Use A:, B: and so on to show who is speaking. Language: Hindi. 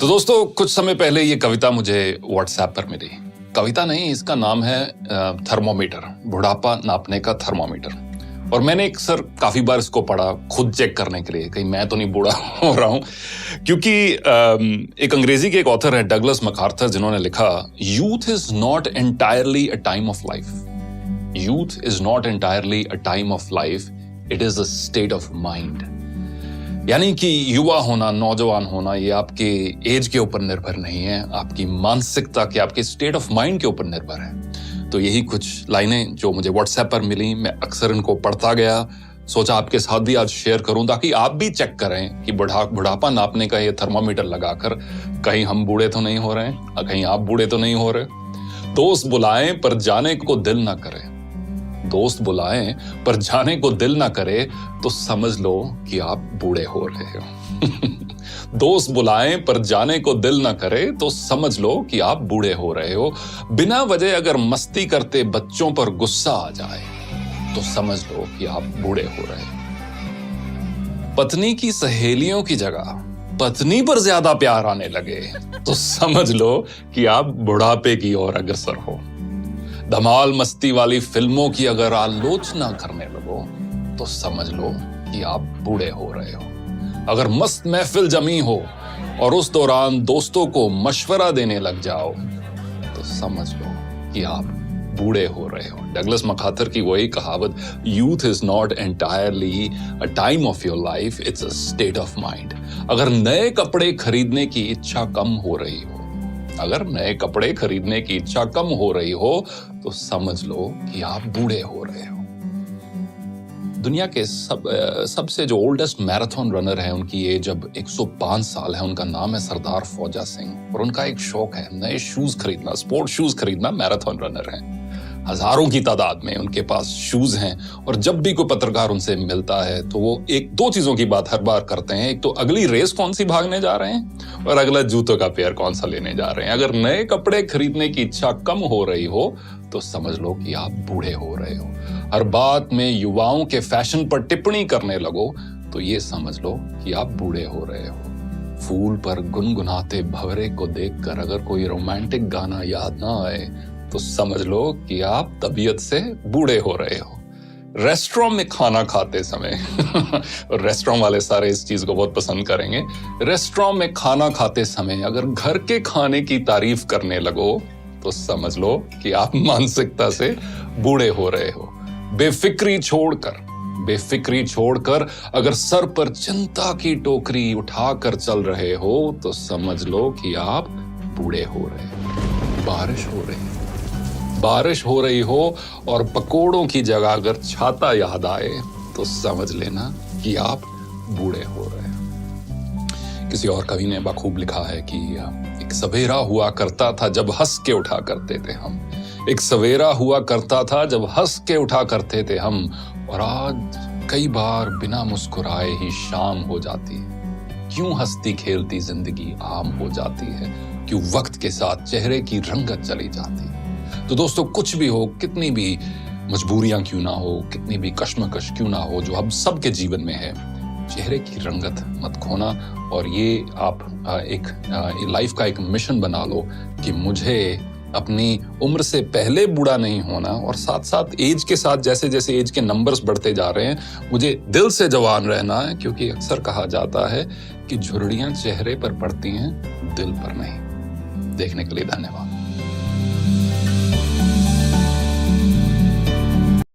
A: तो दोस्तों कुछ समय पहले ये कविता मुझे व्हाट्सएप पर मिली। कविता नहीं, इसका नाम है थर्मोमीटर, बुढ़ापा नापने का थर्मोमीटर। और मैंने काफी बार इसको पढ़ा खुद चेक करने के लिए कहीं मैं तो नहीं बूढ़ा हो रहा हूं, क्योंकि एक अंग्रेजी के एक ऑथर है डगलस मैकार्थर, जिन्होंने लिखा youth is not entirely a time of life. Youth is not entirely a time of life, it is a state of mind. यानी कि युवा होना, नौजवान होना, ये आपके एज के ऊपर निर्भर नहीं है, आपकी मानसिकता के, आपके स्टेट ऑफ माइंड के ऊपर निर्भर है। तो यही कुछ लाइनें जो मुझे व्हाट्सएप पर मिली, मैं अक्सर इनको पढ़ता गया, सोचा आपके साथ भी आज शेयर करूं ताकि आप भी चेक करें कि बुढ़ापा नापने का ये थर्मामीटर लगाकर कहीं हम बूढ़े तो नहीं हो रहे हैं, कहीं आप बूढ़े तो नहीं हो रहे। दोस्त बुलाएं पर जाने को दिल ना करे, दोस्त बुलाएं पर जाने को दिल ना करे तो समझ लो कि आप बूढ़े हो रहे हो। दोस्त बुलाएं पर जाने को दिल ना करे तो समझ लो कि आप बूढ़े हो रहे हो। बिना वजह अगर मस्ती करते बच्चों पर गुस्सा आ जाए तो समझ लो कि आप बूढ़े हो रहे हो। पत्नी की सहेलियों की जगह पत्नी पर ज्यादा प्यार आने लगे तो समझ लो कि आप बुढ़ापे की ओर अग्रसर हो। धमाल मस्ती वाली फिल्मों की अगर आलोचना करने लगो तो समझ लो कि आप बूढ़े हो रहे हो। अगर मस्त महफिल जमी हो और उस दौरान दोस्तों को मशवरा देने लग जाओ तो समझ लो कि आप बूढ़े हो रहे हो। डगलस मैकार्थर की वही कहावत, youth is not entirely a time of your life, it's a state of mind. अगर नए कपड़े खरीदने की इच्छा कम हो रही हो, अगर नए कपड़े खरीदने की इच्छा कम हो रही हो तो समझ लो कि आप बूढ़े हो रहे हो। दुनिया के सबसे जो ओल्डेस्ट मैराथन रनर है, उनकी एज अब 105 साल है। उनका नाम है सरदार फौजा सिंह और उनका एक शौक है नए शूज खरीदना, स्पोर्ट शूज खरीदना। मैराथन रनर है, हजारों की तादाद में उनके पास शूज हैं और जब भी कोई पत्रकार उनसे मिलता है तो वो एक दो चीजों की बात हर बार करते हैं। एक तो अगली रेस कौन सी भागने जा रहे हैं और अगला जूतों का पेयर कौन सा लेने जा रहे हैं। अगर नए कपड़े खरीदने की इच्छा कम हो रही हो तो समझ लो कि आप बूढ़े हो रहे हो। हर बात में युवाओं के फैशन पर टिप्पणी करने लगो तो ये समझ लो कि आप बूढ़े हो रहे हो। फूल पर गुनगुनाते भंवरे को देखकर अगर कोई रोमांटिक गाना याद ना आए तो समझ लो कि आप तबीयत से बूढ़े हो रहे हो। रेस्टोरेंट में खाना खाते समय और रेस्टोरेंट वाले सारे इस चीज को बहुत पसंद करेंगे। रेस्टोरेंट में खाना खाते समय अगर घर के खाने की तारीफ करने लगो तो समझ लो कि आप मानसिकता से बूढ़े हो रहे हो। बेफिक्री छोड़कर अगर सर पर चिंता की टोकरी उठाकर चल रहे हो तो समझ लो कि आप बूढ़े हो रहे हो। बारिश हो रही हो और पकोड़ों की जगह अगर छाता याद आए तो समझ लेना कि आप बूढ़े हो रहे हो। किसी और कवि ने बखूब लिखा है कि एक सवेरा हुआ करता था जब हंस के उठा करते थे हम, एक सवेरा हुआ करता था जब हंस के उठा करते थे हम, और आज कई बार बिना मुस्कुराए ही शाम हो जाती है। क्यों हंसती खेलती जिंदगी आम हो जाती है, क्यों वक्त के साथ चेहरे की रंगत चली जाती है। तो दोस्तों कुछ भी हो, कितनी भी मजबूरियां क्यों ना हो, कितनी भी कश्मकश क्यों ना हो जो हम सबके जीवन में है, चेहरे की रंगत मत खोना। और ये आप एक लाइफ का एक मिशन बना लो कि मुझे अपनी उम्र से पहले बूढ़ा नहीं होना, और साथ साथ एज के साथ जैसे जैसे एज के नंबर्स बढ़ते जा रहे हैं मुझे दिल से जवान रहना है, क्योंकि अक्सर कहा जाता है कि झुर्रियां चेहरे पर पड़ती हैं, दिल पर नहीं। देखने के लिए धन्यवाद।